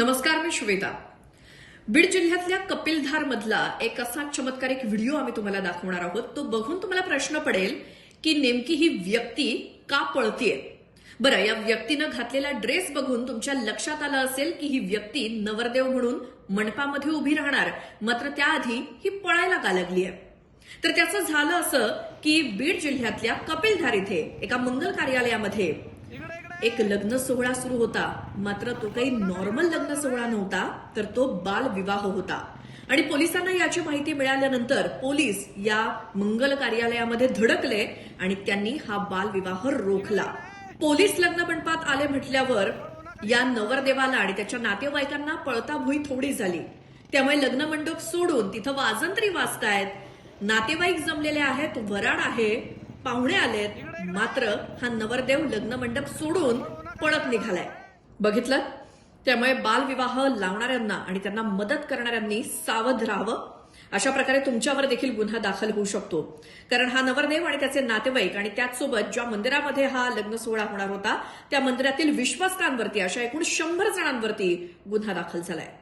नमस्कार, मी श्वेता. बीड जिल्ह्यातल्या कपिलधार मधला एक असा चमत्कारिक व्हिडिओ आम्ही तुम्हाला दाखवणार आहोत. तो बघून तुम्हाला प्रश्न पडेल की नेमकी ही व्यक्ती का पळतीये. बरं, या व्यक्तीनं घातलेला ड्रेस बघून तुमच्या लक्षात आलं असेल की ही व्यक्ती नवरदेव म्हणून मंडपामध्ये उभी राहणार, मात्र त्याआधी ही पळायला का लागली आहे. तर त्याचं झालं असं की बीड जिल्ह्यातल्या कपिलधार इथे एका मंगल कार्यालयामध्ये एक लग्न सोहळा सुरू होता. मात्र तो काही नॉर्मल लग्न सोहळा नव्हता, तर तो बालविवाह होता. आणि पोलिसांना याची माहिती मिळाल्यानंतर पोलीस या मंगल कार्यालयामध्ये धडकले आणि त्यांनी हा बालविवाह रोखला. पोलीस लग्न मंडपात आले म्हटल्यावर या नवरदेवाला आणि त्याच्या नातेवाईकांना पळता भुई थोडी झाली. त्यामुळे लग्न मंडप सोडून तिथं वाजंत्री वाजतायत, नातेवाईक जमलेले आहेत, वराड आहे, पाहुणे आलेत. मात्र हा नवरदेव लग्न मंडप सोडून पळत निघालाय. बघितलं? त्यामुळे बालविवाह लावणाऱ्यांना आणि त्यांना मदत करणाऱ्यांनी सावध राहावं. अशा प्रकारे तुमच्यावर देखील गुन्हा दाखल होऊ शकतो. कारण हा नवरदेव आणि त्याचे नातेवाईक आणि त्याचसोबत ज्या मंदिरामध्ये हा लग्न सोहळा होणार होता त्या मंदिरातील विश्वासकांवरती अशा एकूण 100 जणांवरती गुन्हा दाखल झालाय.